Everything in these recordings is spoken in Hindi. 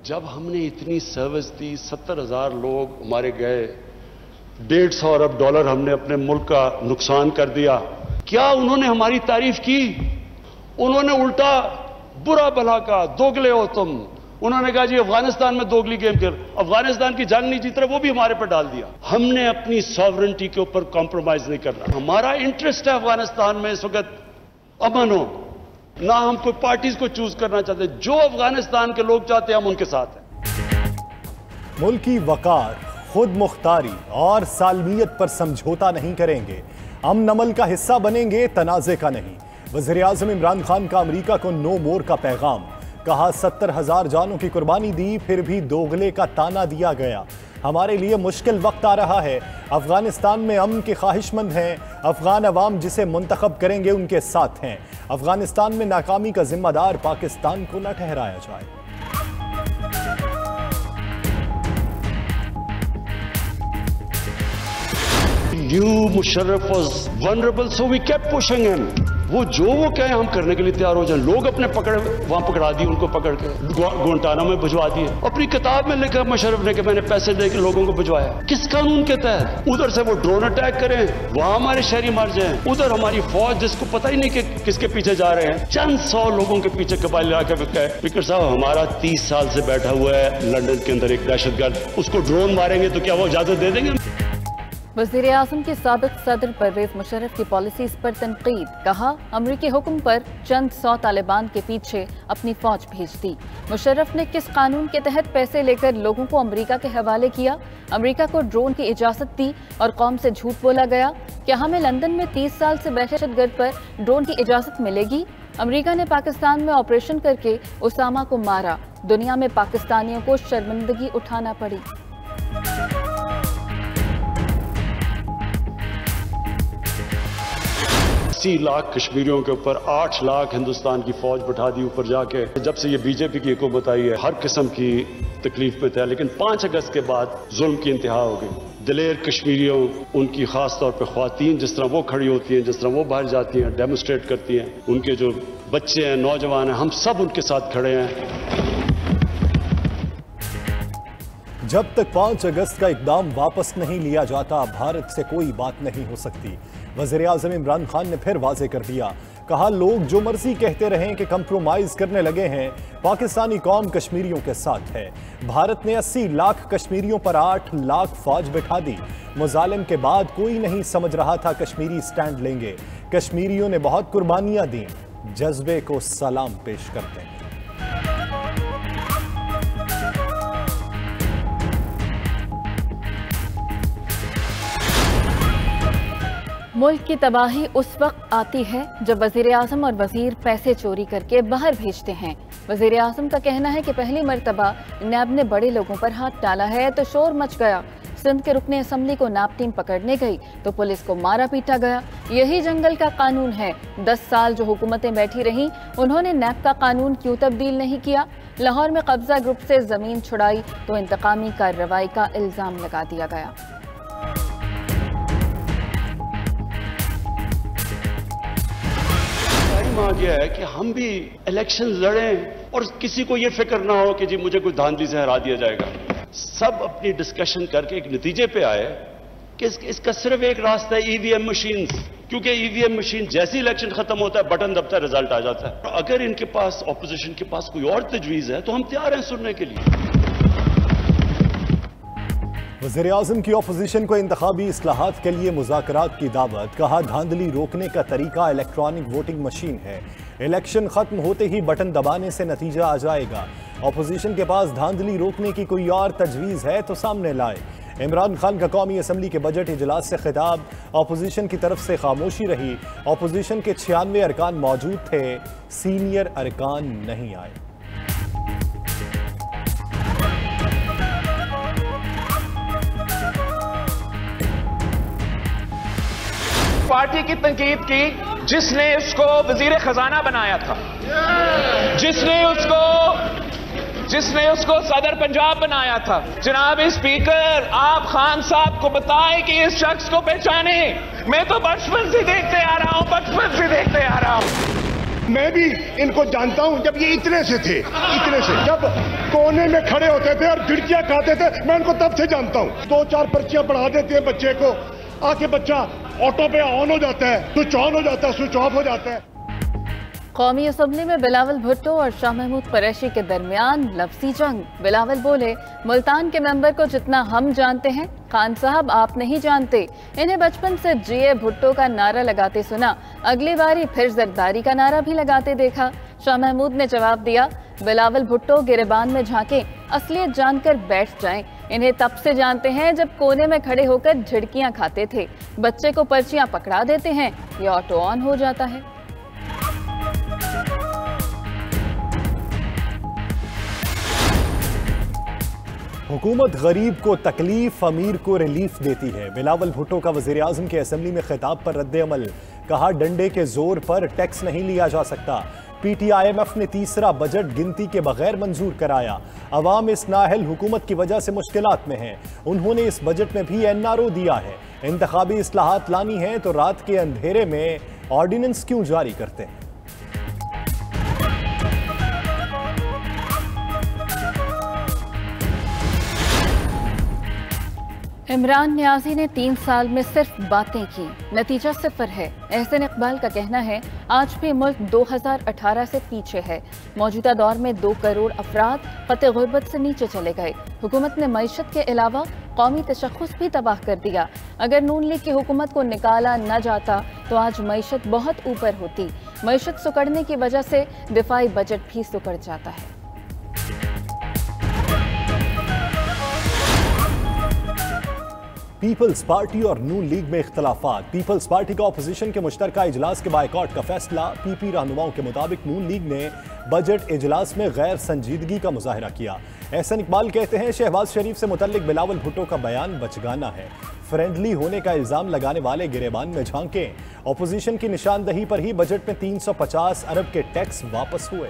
जब हमने इतनी सर्विस दी, 70,000 लोग हमारे गए, $150 अरब हमने अपने मुल्क का नुकसान कर दिया, क्या उन्होंने हमारी तारीफ की? उन्होंने उल्टा बुरा भला कहा, दोगले हो तुम। उन्होंने कहा जी अफगानिस्तान में दोगली गेम खेल, अफगानिस्तान की जंग नहीं जीत रहे, वो भी हमारे पर डाल दिया। हमने अपनी सॉवरेंटी के ऊपर कॉम्प्रोमाइज नहीं करना। हमारा इंटरेस्ट है अफगानिस्तान में इस वक्त अमन हो, ना हम कोई पार्टीज को चूज करना चाहते। जो अफगानिस्तान के लोग चाहते हैं हम उनके साथ हैं। मुल्की वकार, खुद मुख्तारी और सालमियत पर समझौता नहीं करेंगे। अमन अमल का हिस्सा बनेंगे, तनाज़े का नहीं। वज़ीर आज़म इमरान खान का अमरीका को नो मोर का पैगाम। कहा 70,000 जानों की कुर्बानी दी, फिर भी दोगले का ताना दिया गया। हमारे लिए मुश्किल वक्त आ रहा है। अफगानिस्तान में अमन के ख्वाहिशमंद हैं। अफगान अवाम जिसे मुंतखब करेंगे उनके साथ हैं। अफगानिस्तान में नाकामी का जिम्मेदार पाकिस्तान को न ठहराया जाए। Musharraf was vulnerable, so we kept pushing him. वो कहे हम करने के लिए तैयार हो जाए। लोग अपने वहां पकड़ा दिए, उनको पकड़ के गुआंटानामो में भिजवा दिए। अपनी किताब में लिखा मुशर्रफ ने कि मैंने पैसे देकर लोगों को भिजवाया। किस कानून के तहत? उधर से वो ड्रोन अटैक करें, वहां हमारे शहरी मर जाएं, उधर हमारी फौज जिसको पता ही नहीं कि किसके पीछे जा रहे हैं, चंद 100 लोगों के पीछे कबाइली इलाके में गए। स्पीकर साहब, हमारा 30 साल से बैठा हुआ है लंदन के अंदर एक दहशतगर्द, उसको ड्रोन मारेंगे तो क्या वो इजाजत दे देंगे? वज़ीर आज़म के साबिक़ सदर परवेज मुशर्रफ की पॉलिसीज़ पर तनकीद। कहा अमरीकी हुक्म पर चंद 100 तालिबान के पीछे अपनी फौज भेज दी। मुशर्रफ ने किस कानून के तहत पैसे लेकर लोगों को अमरीका के हवाले किया? अमरीका को ड्रोन की इजाज़त दी और कौम से झूठ बोला गया। क्या हमें लंदन में 30 साल से बैठे दहशतगर्द पर ड्रोन की इजाज़त मिलेगी? अमरीका ने पाकिस्तान में ऑपरेशन करके उसामा को मारा। दुनिया में पाकिस्तानियों को शर्मिंदगी उठाना पड़ी। 80 लाख कश्मीरियों के ऊपर 8 लाख हिंदुस्तान की फौज बैठा दी ऊपर जाके। जब से ये बीजेपी की हुकूमत आई है हर किस्म की तकलीफ पे था, लेकिन 5 अगस्त के बाद जुल्म की इंतहा हो गई। दिलेर कश्मीरियों, उनकी खास तौर पे ख्वातीन जिस तरह वो खड़ी होती हैं, जिस तरह वो बाहर जाती हैं, डेमोस्ट्रेट करती हैं, उनके जो बच्चे हैं, नौजवान हैं, हम सब उनके साथ खड़े हैं। जब तक 5 अगस्त का इकदाम वापस नहीं लिया जाता, भारत से कोई बात नहीं हो सकती। वज़ीर आज़म इमरान खान ने फिर वाज़े कर दिया। कहा लोग जो मर्जी कहते रहें कि कंप्रोमाइज़ करने लगे हैं, पाकिस्तानी कौम कश्मीरियों के साथ है। भारत ने 80 लाख कश्मीरियों पर 8 लाख फौज बैठा दी। मुजालिम के बाद कोई नहीं समझ रहा था कश्मीरी स्टैंड लेंगे। कश्मीरियों ने बहुत कुर्बानियां दी, जज्बे को सलाम पेश करते हैं। मुल्क की तबाही उस वक्त आती है जब वज़ीर आज़म और वज़ीर पैसे चोरी करके बाहर भेजते हैं। वज़ीर आज़म का कहना है कि पहली मरतबा नैब ने बड़े लोगों पर हाथ डाला है तो शोर मच गया। सिंध के रुकने असम्बली को नैब टीम पकड़ने गई तो पुलिस को मारा पीटा गया। यही जंगल का कानून है। 10 साल जो हुकूमतें बैठी रहीं, उन्होंने नैब का कानून क्यों तब्दील नहीं किया? लाहौर में कब्जा ग्रुप से जमीन छुड़ाई तो इंतकामी कार्रवाई का इल्जाम लगा दिया गया। आ गया है कि हम भी इलेक्शन लड़ें और किसी को यह फिक्र ना हो कि जी मुझे कोई धांधली से हरा दिया जाएगा। सब अपनी डिस्कशन करके एक नतीजे पे आए कि इसका सिर्फ एक रास्ता है, ईवीएम मशीन। क्योंकि ईवीएम मशीन जैसे इलेक्शन खत्म होता है बटन दबता है, रिजल्ट आ जाता है। अगर इनके पास ऑपोजिशन के पास कोई और तजवीज है तो हम तैयार हैं सुनने के लिए। वज़ीर आज़म की अपोजिशन को इंतखाबी इस्लाहात के लिए मुज़ाकरात की दावत। कहा धांधली रोकने का तरीका इलेक्ट्रॉनिक वोटिंग मशीन है। इलेक्शन खत्म होते ही बटन दबाने से नतीजा आ जाएगा। अपोजिशन के पास धांधली रोकने की कोई और तजवीज़ है तो सामने लाए। इमरान खान का कौमी असम्बली के बजट इजलास से खिताब। अपोजिशन की तरफ से खामोशी रही। अपोजिशन के 96 अरकान मौजूद थे, सीनियर अरकान नहीं आए। पार्टी की तनकीद की जिसने उसको वजीर खजाना बनाया था, जिसने उसको सदर पंजाब बनाया था। जनाब स्पीकर, आप खान साहब को बताएं कि इस शख्स को पहचाने। मैं तो बचपन से देखते आ रहा हूं, मैं भी इनको जानता हूं, जब ये इतने से थे, इतने से जब कोने में खड़े होते थे और झिड़कियां खाते थे, मैं उनको तब से जानता हूं। 2-4 पर्चियां पढ़ा देते हैं बच्चे को, आके बच्चा ऑटो पे ऑन हो जाता है, स्विच ऑन हो जाता है, स्विच ऑफ हो जाता है। कौमी असम्बली में बिलावल भुट्टो और शाह महमूद कुरैशी के दरमियान लफ्जी जंग। बिलावल बोले, मुल्तान के मेंबर को जितना हम जानते हैं, खान साहब आप नहीं जानते। इन्हें बचपन से जिए भुट्टो का नारा लगाते सुना, अगली बारी फिर जरदारी का नारा भी लगाते देखा। शाह महमूद ने जवाब दिया, बिलावल भुट्टो गिरेबान में झांके, असलियत जानकर बैठ जाएं। इन्हें तब से जानते हैं जब कोने में खड़े होकर झिड़कियां खाते थे। बच्चे को पर्चियां पकड़ा देते हैं, ये ऑटो ऑन हो जाता है। हुकूमत गरीब को तकलीफ, अमीर को रिलीफ देती है। बिलावल भुट्टो का वज़ीर आज़म के असेंबली में खिताब पर रद्द अमल। कहा, डंडे के जोर पर टैक्स नहीं लिया जा सकता। PTIMF ने तीसरा बजट गिनती के बगैर मंजूर कराया। अवाम इस नाअहल हुकूमत की वजह से मुश्किलात में है। उन्होंने इस बजट में भी NRO दिया है। इंतखाबी इस्लाहात लानी है तो रात के अंधेरे में ऑर्डिनेंस क्यों जारी करते हैं? इमरान नियाजी ने 3 साल में सिर्फ बातें की, नतीजा 0 है। एहसन इकबाल का कहना है, आज भी मुल्क 2018 से पीछे है। मौजूदा दौर में 2 करोड़ अफराद ख़त गुर्बत से नीचे चले गए। हुकूमत ने मईशत के अलावा कौमी तशख़्ख़ुस भी तबाह कर दिया। अगर नून लीग की हुकूमत को निकाला न जाता तो आज मईशत बहुत ऊपर होती। मईशत सुकड़ने की वजह से दिफाई बजट भी सुकड़ जाता है। पीपल्स पार्टी और नून लीग में इख्तलाफात। पीपल्स पार्टी का अपोजिशन के मुश्तरका इजलास के बायकॉट का फैसला। PP रहनुमाओं के मुताबिक नून लीग ने बजट इजलास में गैर संजीदगी का मुजाहरा किया। एहसन इकबाल कहते हैं, शहबाज शरीफ से मुतल्लिक बिलावल भुट्टो का बयान बचगाना है। फ्रेंडली होने का इल्जाम लगाने वाले गिरेबान में झांके। अपोजिशन की निशानदही पर ही बजट में 350 अरब के टैक्स वापस हुए।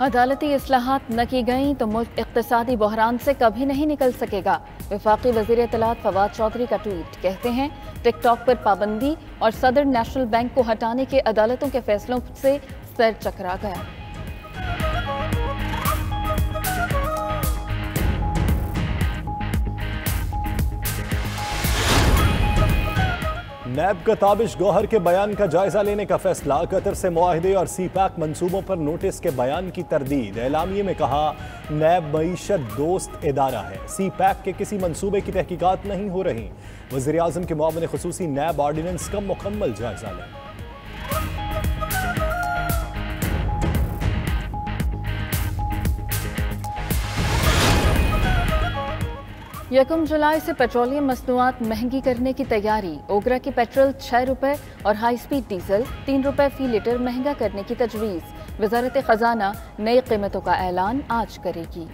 अदालती इस्लाहात न की गई तो मुल्क इक़्तिसादी बहरान से कभी नहीं निकल सकेगा। वफाकी वज़ीर इत्तलात फवाद चौधरी का ट्वीट। कहते हैं, टिकटॉक पर पाबंदी और सदर नेशनल बैंक को हटाने के अदालतों के फैसलों से सर चकरा गया। नैब का ताबिश गौहर के बयान का जायजा लेने का फैसला। कतर से मुआहदे और CPAC मंसूबों पर नोटिस के बयान की तरदीद। एलामिये में कहा, नैब मईशत दोस्त इदारा है। CPAC के किसी मंसूबे की तहकीकात नहीं हो रही। वज़ीर आज़म के मुआविन खुसूसी नैब ऑर्डिनेंस का मुकम्मल जायजा लें। 1 जुलाई से पेट्रोलियम मसनूआत महंगी करने की तैयारी। ओगरा की पेट्रोल 6 रुपए और हाई स्पीड डीजल 3 रुपए फी लीटर महंगा करने की तजवीज़। वजारत खजाना नई कीमतों का ऐलान आज करेगी।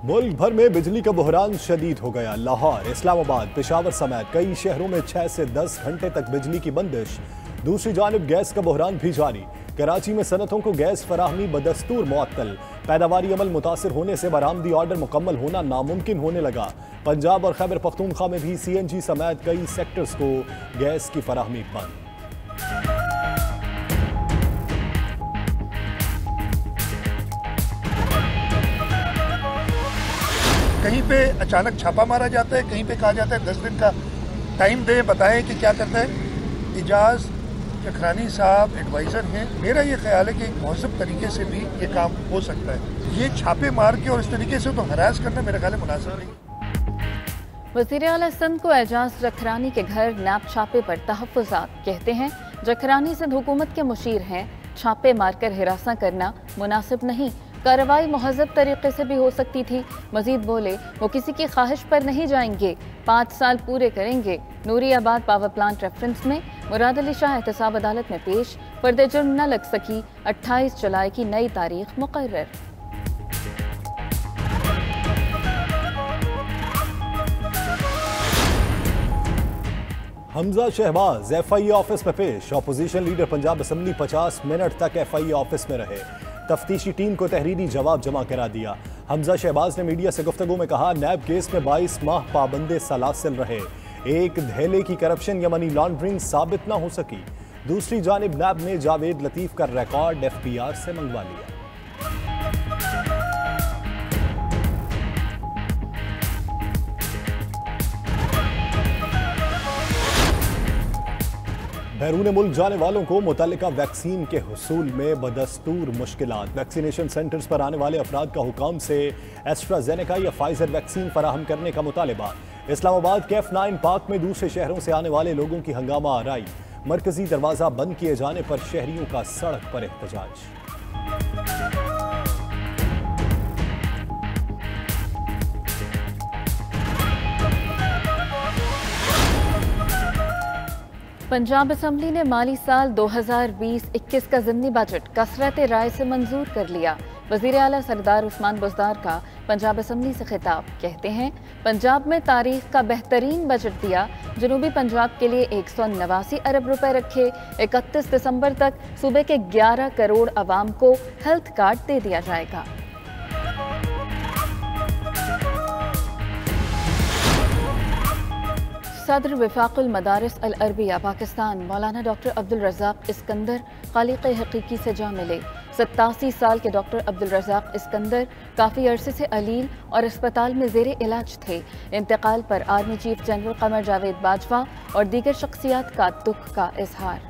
मुल्क भर में बिजली का बहरान शदीद हो गया। लाहौर, इस्लामाबाद, पेशावर समेत कई शहरों में 6 से 10 घंटे तक बिजली की बंदिश। दूसरी जानिब गैस का बहरान भी जारी। कराची में सनतों को गैस फराहमी बदस्तूर मुअत्तल। पैदावारी अमल मुतासिर होने से बरामदी ऑर्डर मुकम्मल होना नामुमकिन होने लगा। पंजाब और खैबर पख्तूनख्वा में भी CNG समेत कई सेक्टर्स को गैस की फराहमी बंद। कहीं पे अचानक छापा मारा जाता है, कहीं पे कहा जाता है 10 दिन का टाइम दे, बताएं कि क्या करना है। इजाज जखरानी साहब एडवाइज़र हैं। मेरा ये ख्याल है कि एक मौसम तरीके से भी ये काम हो सकता है। ये छापे मार के और इस तरीके से तो हरास करना मेरा ख्याल है मुनासिब नहीं। वज़ीर आला सिंध को एजाज जखरानी के घर नैब छापे पर तहफ़्फ़ुज़ात। कहते हैं, जखरानी सिंध हुकूमत के मुशीर हैं, छापे मारकर हिरासा करना मुनासिब नहीं। कार्रवाई महज़ब तरीके से भी हो सकती थी। मजीद बोले, वो किसी की ख्वाहिश पर नहीं जाएंगे, 5 साल पूरे करेंगे। नूरियाबाद पावर प्लांट रेफरेंस में मुराद अली शाह एहतसाब अदालत में पेश। पर्दे जुर्म न लग सकी, 28 जुलाई की नई तारीख मुकर्रर। हमजा शहबाज FIA ऑफिस में पेश। Opposition leader Punjab assembly 50 minute तक FIA ऑफिस में रहे। तफ्तीशी टीम को तहरीरी जवाब जमा करा दिया। हमजा शहबाज ने मीडिया से गुफ्तगू में कहा, नैब केस में 22 माह पाबंदे सलासिल रहे, एक धेले की करप्शन या मनी लॉन्ड्रिंग साबित ना हो सकी। दूसरी जानिब नैब ने जावेद लतीफ का रिकॉर्ड FPR से मंगवा लिया। बैरून मुल्क जाने वालों को मुतल्लिका वैक्सीन के हुसूल में बदस्तूर मुश्किलात। वैक्सीनेशन सेंटर्स पर आने वाले अफराद का हुकाम से एस्ट्राजेनेका या फाइजर वैक्सीन फराहम करने का मुतालिबा। इस्लामाबाद के F9 पार्क में दूसरे शहरों से आने वाले लोगों की हंगामा आराई। मरकजी दरवाजा बंद किए जाने पर शहरियों का सड़क पर एहतजाज। पंजाब असेंबली ने माली साल 2020-21 का ज़िमनी बजट कसरत राय से मंजूर कर लिया। वज़ीर आला सरदार उस्मान बुज़दार का पंजाब असेंबली से खिताब। कहते हैं, पंजाब में तारीख का बेहतरीन बजट दिया। जनूबी पंजाब के लिए 189 अरब रुपए रखे। 31 दिसंबर तक सूबे के 11 करोड़ अवाम को हेल्थ कार्ड दे दिया जाएगा। सदर वफाकुल मदारिस अल अरबिया पाकिस्तान मौलाना डॉक्टर अब्दुल रज़ाक इस्कंदर खालिक़ हकीकी से जा मिले। 87 साल के डॉक्टर अब्दुल रज़ाक इस्कंदर काफ़ी अरसे से अलील और अस्पताल में ज़ेरे इलाज थे। इंतकाल पर army chief general Qamar Javed Bajwa और दीगर शख्सियात का दुख का इजहार।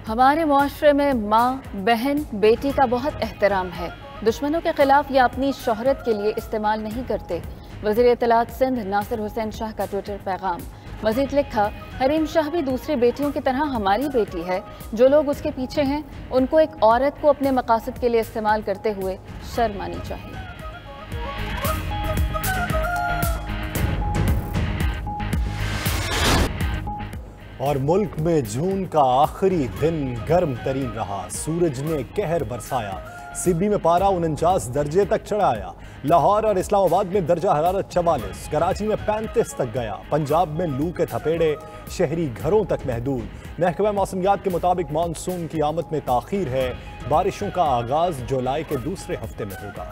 हमारे मुआशरे में माँ, बहन, बेटी का बहुत एहतराम है। दुश्मनों के खिलाफ या अपनी शोहरत के लिए इस्तेमाल नहीं करते। वज़ीर इत्तलात सिंध नासिर हुसैन शाह का ट्विटर पैगाम। मजीद लिखा, हरीम शाह भी दूसरी बेटियों की तरह हमारी बेटी है। जो लोग उसके पीछे हैं उनको एक औरत को अपने मकासद के लिए इस्तेमाल करते हुए शर्म आनी चाहिए। और मुल्क में जून का आखिरी दिन गर्म तरीन रहा। सूरज ने कहर बरसाया। सिबी में पारा 49 दर्जे तक चढ़ाया। लाहौर और इस्लामाबाद में दर्जा हरारत 44, कराची में 35 तक गया। पंजाब में लू के थपेड़े शहरी घरों तक महदूद। महकमा मौसमियात के मुताबिक मानसून की आमद में ताखीर है। बारिशों का आगाज जुलाई के दूसरे हफ्ते में होगा।